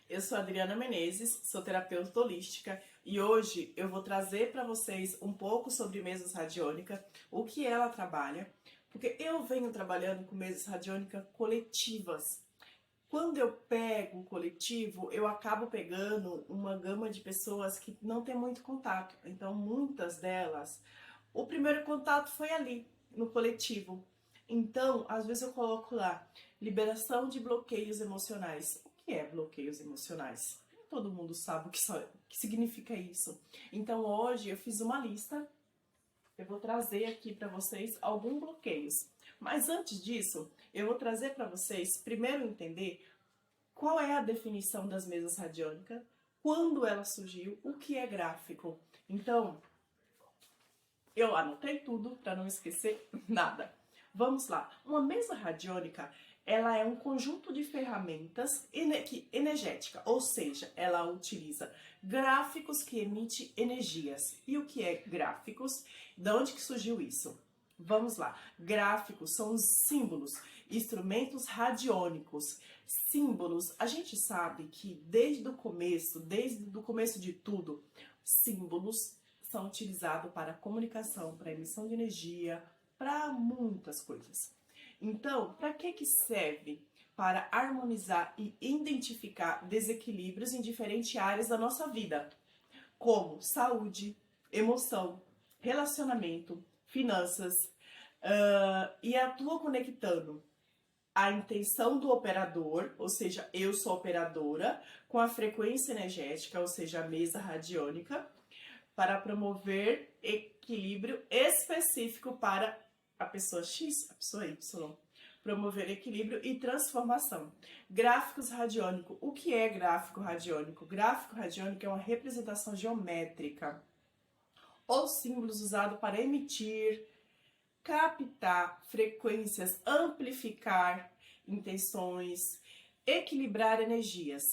Eu sou a Adriana Menezes, sou terapeuta holística e hoje eu vou trazer para vocês um pouco sobre mesas radiônica, o que ela trabalha, porque eu venho trabalhando com mesas radiônica coletivas. Quando eu pego o coletivo, eu acabo pegando uma gama de pessoas que não tem muito contato. Então, muitas delas, o primeiro contato foi ali, no coletivo. Então, às vezes eu coloco lá, liberação de bloqueios emocionais. O que é bloqueios emocionais? Nem todo mundo sabe que significa isso. Então, hoje eu fiz uma lista. Eu vou trazer aqui para vocês alguns bloqueios. Mas antes disso, eu vou trazer para vocês primeiro entender qual é a definição das mesas radiônicas, quando ela surgiu, o que é gráfico. Então, eu anotei tudo para não esquecer nada. Vamos lá. Uma mesa radiônica, ela é um conjunto de ferramentas energética, ou seja, ela utiliza gráficos que emitem energias. E o que é gráficos? De onde que surgiu isso? Vamos lá. Gráficos são os símbolos, instrumentos radiônicos. Símbolos, a gente sabe que desde o começo de tudo, símbolos são utilizados para comunicação, para emissão de energia, para muitas coisas. Então, para que serve? Para harmonizar e identificar desequilíbrios em diferentes áreas da nossa vida, como saúde, emoção, relacionamento, finanças, e atua conectando a intenção do operador, ou seja, eu sou operadora, com a frequência energética, ou seja, a mesa radiônica, para promover equilíbrio específico para a pessoa X, a pessoa Y. Promover equilíbrio e transformação. Gráficos radiônicos. O que é gráfico radiônico? Gráfico radiônico é uma representação geométrica ou símbolos usados para emitir, captar frequências, amplificar intenções, equilibrar energias.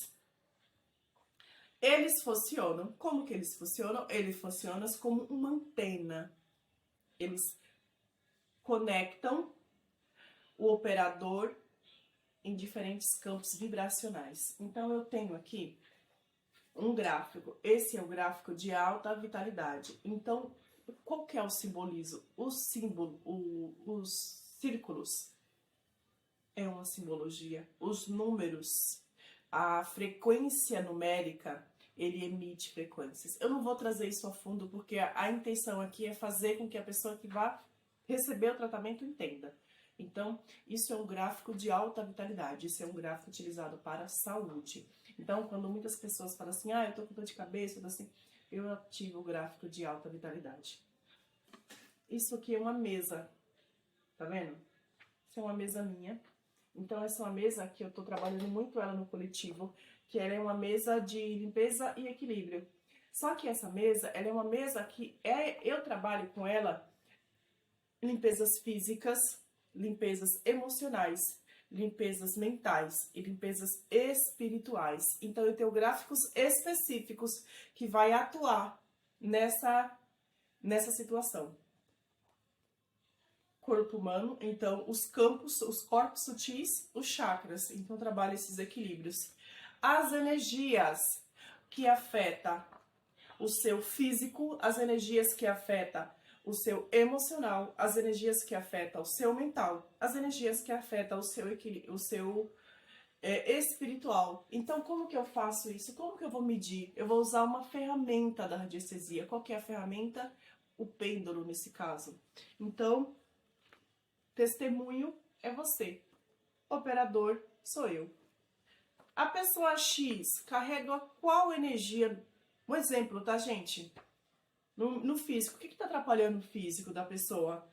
Eles funcionam, como que eles funcionam? Eles funcionam como uma antena. Eles conectam o operador em diferentes campos vibracionais. Então eu tenho aqui um gráfico. Esse é o gráfico de alta vitalidade. Então, qual que é o simbolismo? Os círculos é uma simbologia. Os números, a frequência numérica, ele emite frequências. Eu não vou trazer isso a fundo porque a intenção aqui é fazer com que a pessoa que vá receber o tratamento entenda. Então, isso é um gráfico de alta vitalidade, isso é um gráfico utilizado para a saúde. Então, quando muitas pessoas falam assim, eu tô com dor de cabeça, assim, eu ativo o gráfico de alta vitalidade. Isso aqui é uma mesa, tá vendo? Isso é uma mesa minha. Então, essa é uma mesa que eu tô trabalhando muito ela no coletivo, que ela é uma mesa de limpeza e equilíbrio. Só que essa mesa, ela é uma mesa que eu trabalho com ela limpezas físicas, limpezas emocionais, limpezas mentais e limpezas espirituais. Então eu tenho gráficos específicos que vai atuar nessa situação. Corpo humano, então os campos, os corpos sutis, os chakras, então trabalha esses equilíbrios. As energias que afetam o seu físico, as energias que afetam o seu emocional, as energias que afetam o seu mental, as energias que afetam o seu espiritual. Então, como que eu faço isso? Como que eu vou medir? Eu vou usar uma ferramenta da radiestesia. Qual que é a ferramenta? O pêndulo, nesse caso. Então, testemunho é você. Operador sou eu. A pessoa X carrega qual energia? Um exemplo, tá, gente? No físico, o que está atrapalhando o físico da pessoa?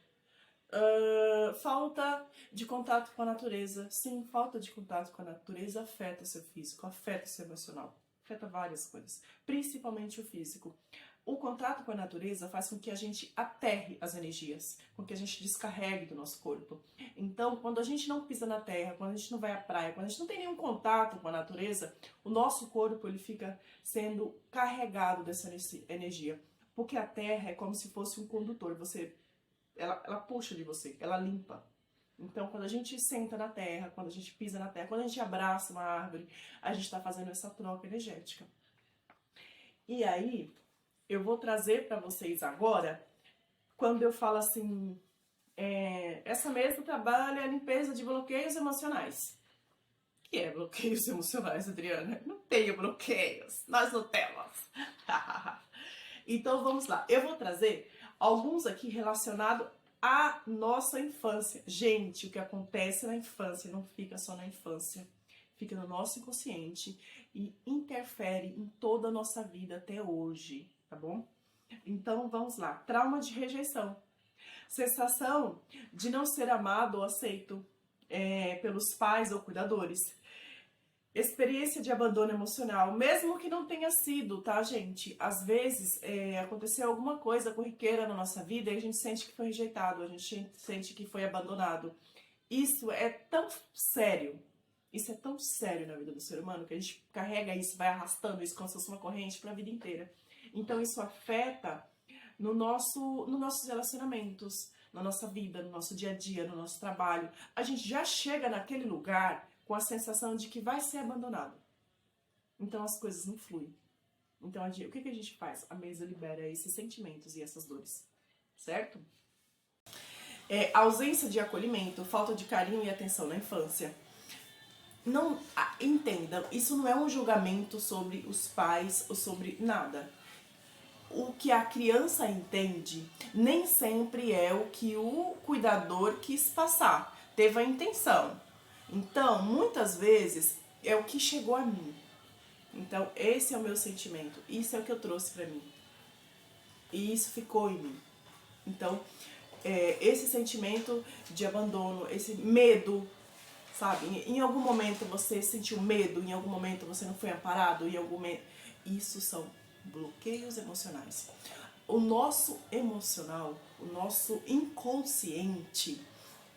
Falta de contato com a natureza. Sim, falta de contato com a natureza afeta o seu físico, afeta o seu emocional, afeta várias coisas, principalmente o físico. O contato com a natureza faz com que a gente aterre as energias, com que a gente descarregue do nosso corpo. Então, quando a gente não pisa na terra, quando a gente não vai à praia, quando a gente não tem nenhum contato com a natureza, o nosso corpo ele fica sendo carregado dessa energia. Porque a terra é como se fosse um condutor, ela puxa de você, ela limpa. Então, quando a gente senta na terra, quando a gente pisa na terra, quando a gente abraça uma árvore, a gente está fazendo essa troca energética. E aí, eu vou trazer para vocês agora, quando eu falo assim, essa mesa trabalha a limpeza de bloqueios emocionais. O que é bloqueios emocionais, Adriana? Não tenho bloqueios, nós não temos. Então vamos lá, eu vou trazer alguns aqui relacionados à nossa infância. Gente, o que acontece na infância não fica só na infância, fica no nosso inconsciente e interfere em toda a nossa vida até hoje, tá bom? Então vamos lá, trauma de rejeição. Sensação de não ser amado ou aceito pelos pais ou cuidadores. Experiência de abandono emocional, mesmo que não tenha sido, tá, gente? Às vezes aconteceu alguma coisa corriqueira na nossa vida e a gente sente que foi rejeitado, a gente sente que foi abandonado. Isso é tão sério, isso é tão sério na vida do ser humano que a gente carrega isso, vai arrastando isso como se fosse uma corrente para a vida inteira. Então isso afeta nos nossos relacionamentos, na nossa vida, no nosso dia a dia, no nosso trabalho. A gente já chega naquele lugar com a sensação de que vai ser abandonado. Então as coisas não fluem. Então o que a gente faz? A mesa libera esses sentimentos e essas dores, certo? Ausência de acolhimento, falta de carinho e atenção na infância. Não entendam, isso não é um julgamento sobre os pais ou sobre nada. O que a criança entende nem sempre é o que o cuidador quis passar, teve a intenção. Então, muitas vezes, é o que chegou a mim. Então, esse é o meu sentimento, isso é o que eu trouxe pra mim. E isso ficou em mim. Então, esse sentimento de abandono, esse medo, sabe? Em algum momento você sentiu medo, em algum momento você não foi amparado, em algum momento... Isso são bloqueios emocionais. O nosso emocional, o nosso inconsciente,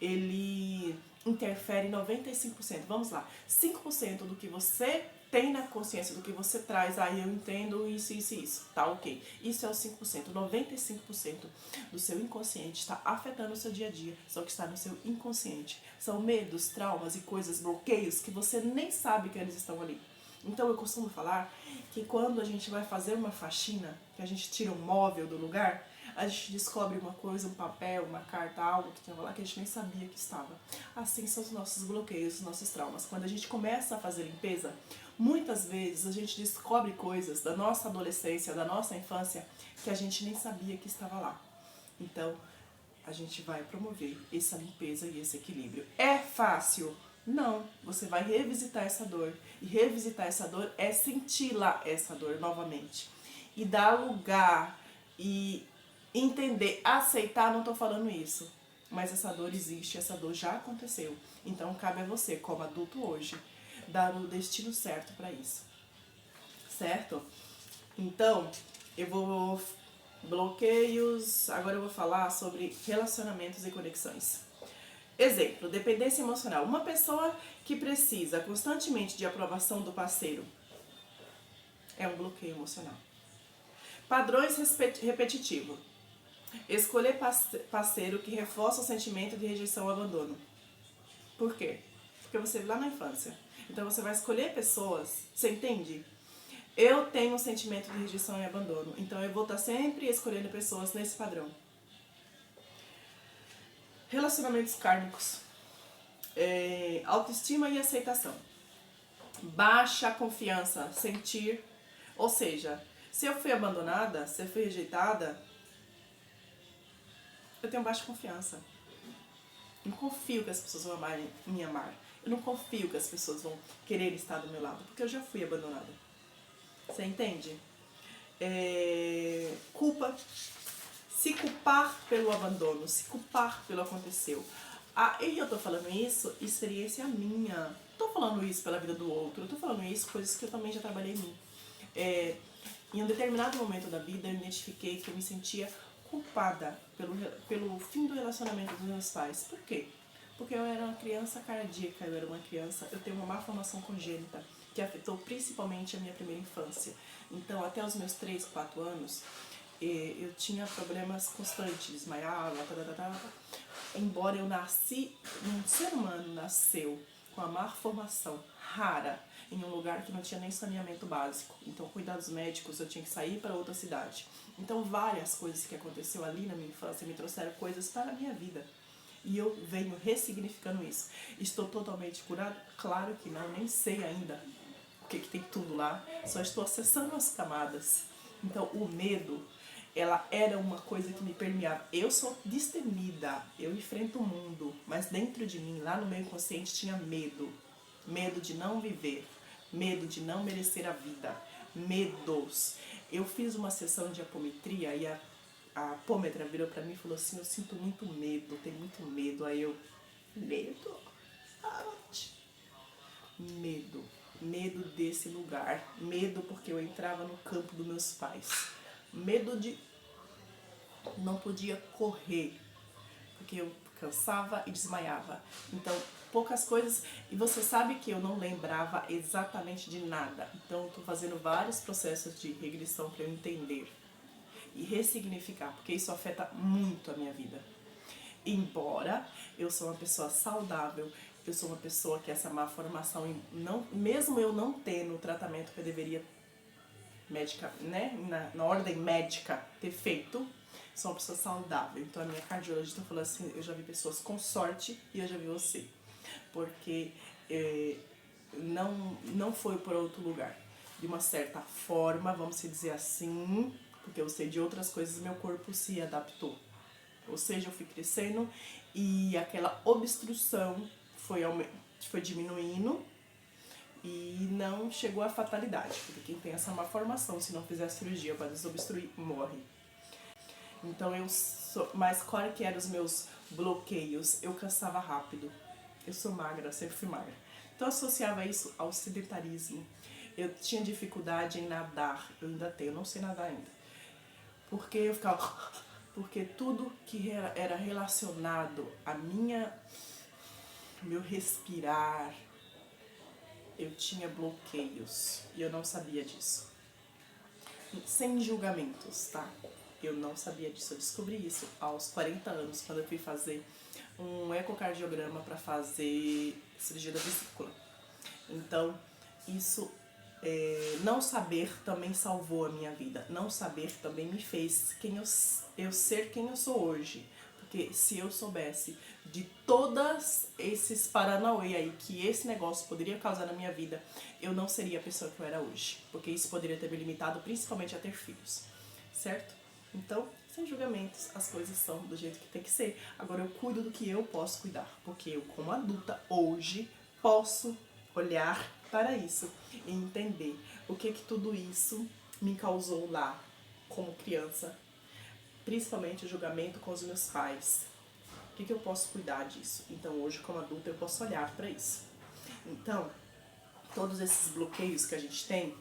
ele interfere em 95%. Vamos lá, 5% do que você tem na consciência, do que você traz, aí eu entendo isso, isso e isso, tá ok. Isso é o 5%. 95% do seu inconsciente está afetando o seu dia a dia, só que está no seu inconsciente. São medos, traumas e coisas, bloqueios que você nem sabe que eles estão ali. Então eu costumo falar que quando a gente vai fazer uma faxina, que a gente tira um móvel do lugar, a gente descobre uma coisa, um papel, uma carta, algo que tinha lá que a gente nem sabia que estava. Assim são os nossos bloqueios, os nossos traumas. Quando a gente começa a fazer limpeza, muitas vezes a gente descobre coisas da nossa adolescência, da nossa infância, que a gente nem sabia que estava lá. Então, a gente vai promover essa limpeza e esse equilíbrio. É fácil? Não, você vai revisitar essa dor. E revisitar essa dor é sentir lá essa dor novamente. E dar lugar e entender, aceitar, não estou falando isso. Mas essa dor existe, essa dor já aconteceu. Então cabe a você, como adulto hoje, dar o destino certo para isso. Certo? Então, eu vou... Bloqueios, agora eu vou falar sobre relacionamentos e conexões. Exemplo, dependência emocional. Uma pessoa que precisa constantemente de aprovação do parceiro é um bloqueio emocional. Padrões repetitivos. Escolher parceiro que reforça o sentimento de rejeição ou abandono. Por quê? Porque você viu lá na infância. Então você vai escolher pessoas, você entende? Eu tenho um sentimento de rejeição e abandono, então eu vou estar sempre escolhendo pessoas nesse padrão. Relacionamentos kármicos. Autoestima e aceitação. Baixa confiança, sentir. Ou seja, se eu fui abandonada, se eu fui rejeitada, eu tenho baixa confiança. Eu não confio que as pessoas vão me amar. Eu não confio que as pessoas vão querer estar do meu lado, porque eu já fui abandonada. Você entende? Culpa. Se culpar pelo abandono, se culpar pelo aconteceu. E eu tô falando isso, experiência minha. Não tô falando isso pela vida do outro, eu tô falando isso, coisas que eu também já trabalhei em mim. Em um determinado momento da vida, eu identifiquei que eu me sentia culpada pelo fim do relacionamento dos meus pais. Por quê? Porque eu era uma criança cardíaca, eu tenho uma má formação congênita, que afetou principalmente a minha primeira infância. Então, até os meus 3, 4 anos, eu tinha problemas constantes, desmaiava, embora eu nasci, um ser humano nasceu com a má formação rara em um lugar que não tinha nem saneamento básico. Então, cuidados médicos, eu tinha que sair para outra cidade. Então, várias coisas que aconteceu ali na minha infância me trouxeram coisas para a minha vida. E eu venho ressignificando isso. Estou totalmente curada? Claro que não, nem sei ainda o que tem tudo lá. Só estou acessando as camadas. Então, o medo, ela era uma coisa que me permeava. Eu sou destemida, eu enfrento o mundo, mas dentro de mim, lá no meu inconsciente, tinha medo. Medo de não viver, medo de não merecer a vida, medos. Eu fiz uma sessão de apometria e a apômetra virou pra mim e falou assim: eu sinto muito medo, tenho muito medo. Aí eu, medo? Medo. Medo desse lugar. Medo porque eu entrava no campo dos meus pais. Medo de não podia correr, porque eu cansava e desmaiava. Então, poucas coisas. E você sabe que eu não lembrava exatamente de nada. Então, eu tô fazendo vários processos de regressão para eu entender e ressignificar, porque isso afeta muito a minha vida. Embora eu sou uma pessoa saudável, eu sou uma pessoa que essa má formação, não, mesmo eu não tendo o tratamento que eu deveria médica, né, na ordem médica ter feito, sou uma pessoa saudável. Então a minha cardiologista falou assim: eu já vi pessoas com sorte e eu já vi você, porque não foi por outro lugar. De uma certa forma, vamos dizer assim, porque eu sei de outras coisas, meu corpo se adaptou. Ou seja, eu fui crescendo e aquela obstrução foi diminuindo e não chegou à fatalidade, porque quem tem essa má formação, se não fizer a cirurgia para desobstruir, morre. Então eu sou, mas qual que eram os meus bloqueios? Eu cansava rápido. Eu sou magra, sempre fui magra. Então eu associava isso ao sedentarismo. Eu tinha dificuldade em nadar, eu ainda tenho, eu não sei nadar ainda. Porque eu ficava, porque tudo que era relacionado a meu respirar, eu tinha bloqueios e eu não sabia disso. Sem julgamentos, tá? Eu não sabia disso. Eu descobri isso aos 40 anos, quando eu fui fazer um ecocardiograma para fazer cirurgia da vesícula. Então, isso, não saber também salvou a minha vida. Não saber também me fez eu ser quem eu sou hoje. Porque se eu soubesse de todos esses paranauê aí que esse negócio poderia causar na minha vida, eu não seria a pessoa que eu era hoje. Porque isso poderia ter me limitado principalmente a ter filhos, certo? Então, sem julgamentos, as coisas são do jeito que tem que ser. Agora eu cuido do que eu posso cuidar, porque eu, como adulta, hoje, posso olhar para isso e entender o que tudo isso me causou lá, como criança, principalmente o julgamento com os meus pais. O que eu posso cuidar disso? Então, hoje, como adulta, eu posso olhar para isso. Então, todos esses bloqueios que a gente tem,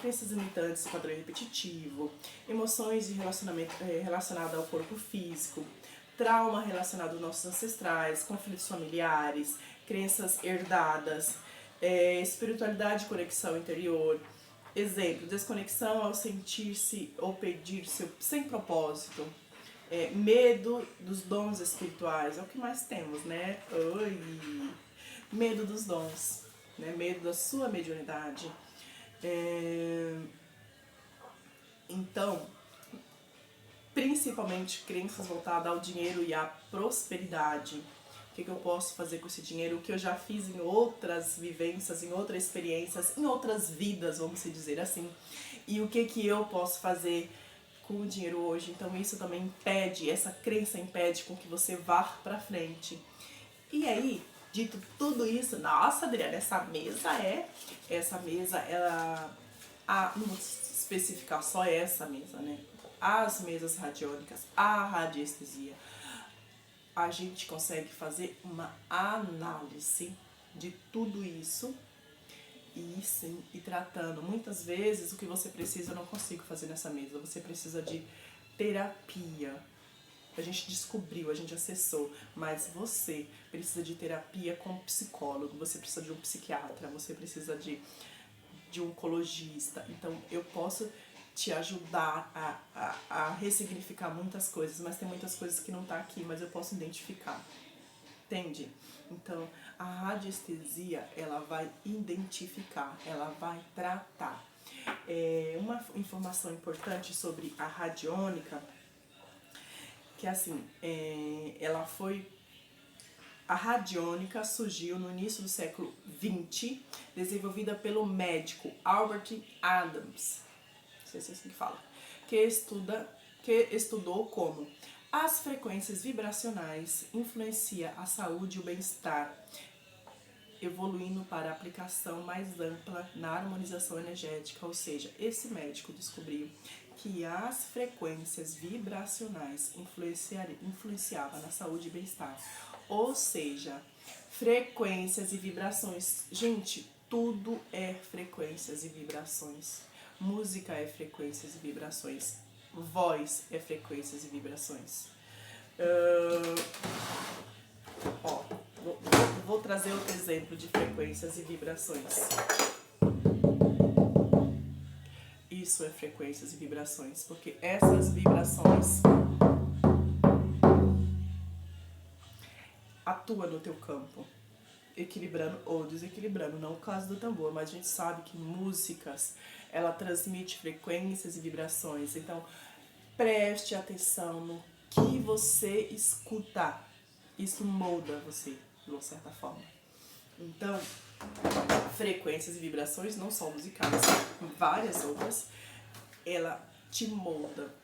crenças limitantes, padrão repetitivo, emoções de relacionamento relacionadas ao corpo físico, trauma relacionado aos nossos ancestrais, conflitos familiares, crenças herdadas, espiritualidade e conexão interior. Exemplo, desconexão ao sentir-se ou pedir-se sem propósito. Medo dos dons espirituais, é o que mais temos, né? Oi! Medo dos dons, né? Medo da sua mediunidade. Então, principalmente crenças voltadas ao dinheiro e à prosperidade. O que eu posso fazer com esse dinheiro? O que eu já fiz em outras vivências, em outras experiências, em outras vidas, vamos dizer assim. E o que eu posso fazer com o dinheiro hoje. Então isso também impede, essa crença impede com que você vá pra frente. E aí, dito tudo isso, nossa, Adriana, essa mesa, ela, não vou especificar só essa mesa, né? As mesas radiônicas, a radiestesia, a gente consegue fazer uma análise de tudo isso e sim, e tratando. Muitas vezes o que você precisa eu não consigo fazer nessa mesa. Você precisa de terapia. A gente descobriu, a gente acessou, mas você precisa de terapia com um psicólogo, você precisa de um psiquiatra, você precisa de um oncologista. Então eu posso te ajudar a ressignificar muitas coisas, mas tem muitas coisas que não tá aqui, mas eu posso identificar. Entende? Então, a radiestesia, ela vai identificar, ela vai tratar. Uma informação importante sobre a radiônica, que assim, a radiônica surgiu no início do século XX, desenvolvida pelo médico Albert Adams, não sei se é assim que fala, que estudou como as frequências vibracionais influenciam a saúde e o bem-estar, evoluindo para a aplicação mais ampla na harmonização energética. Ou seja, esse médico descobriu que as frequências vibracionais influenciavam na saúde e bem-estar. Ou seja, frequências e vibrações. Gente, tudo é frequências e vibrações. Música é frequências e vibrações. Voz é frequências e vibrações. Vou trazer outro exemplo de frequências e vibrações. Isso é frequências e vibrações, porque essas vibrações atuam no teu campo, equilibrando ou desequilibrando, não o caso do tambor, mas a gente sabe que músicas, ela transmite frequências e vibrações, então preste atenção no que você escuta, isso molda você de uma certa forma. Então, frequências e vibrações, não só musicais, várias outras, ela te molda,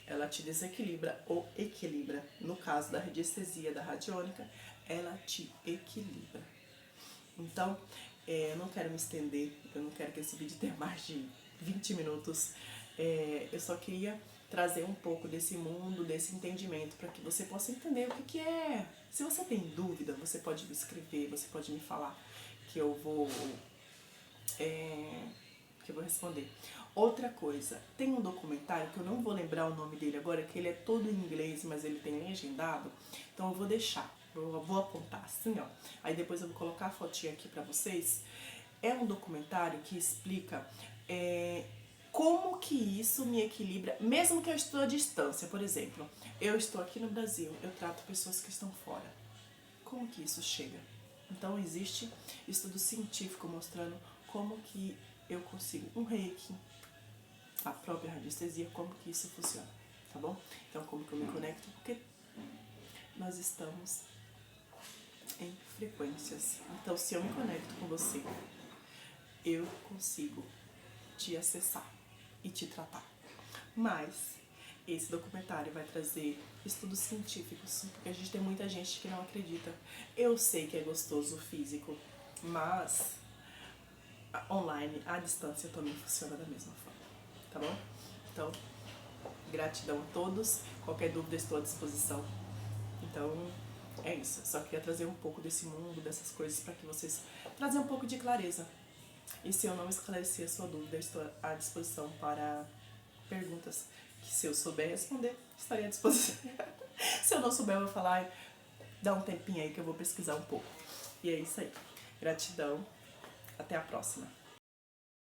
ela te desequilibra ou equilibra. No caso da radiestesia, da radiônica, ela te equilibra. Então, eu não quero me estender, eu não quero que esse vídeo tenha mais de 20 minutos. Eu só queria trazer um pouco desse mundo, desse entendimento, para que você possa entender o que é. Se você tem dúvida, você pode me escrever, você pode me falar, que eu vou responder. Outra coisa, tem um documentário que eu não vou lembrar o nome dele agora, que ele é todo em inglês, mas ele tem legendado, então eu vou deixar, eu vou apontar assim, ó, aí depois eu vou colocar a fotinha aqui pra vocês. É um documentário que explica como que isso me equilibra, mesmo que eu estou à distância. Por exemplo, eu estou aqui no Brasil, eu trato pessoas que estão fora. Como que isso chega? Então existe estudo científico mostrando como que eu consigo um reiki, a própria radiestesia, como que isso funciona, tá bom? Então como que eu me conecto? Porque nós estamos em frequências. Então se eu me conecto com você, eu consigo te acessar e te tratar. Mas esse documentário vai trazer estudos científicos, porque a gente tem muita gente que não acredita. Eu sei que é gostoso o físico, mas online, à distância, também funciona da mesma forma, tá bom? Então, gratidão a todos. Qualquer dúvida, estou à disposição. Então, é isso. Só queria trazer um pouco desse mundo, dessas coisas, para que vocês trazer um pouco de clareza. E se eu não esclarecer a sua dúvida, estou à disposição para perguntas que, se eu souber responder, estaria à disposição. Se eu não souber, eu vou falar, dá um tempinho aí que eu vou pesquisar um pouco. E é isso aí. Gratidão. Até a próxima.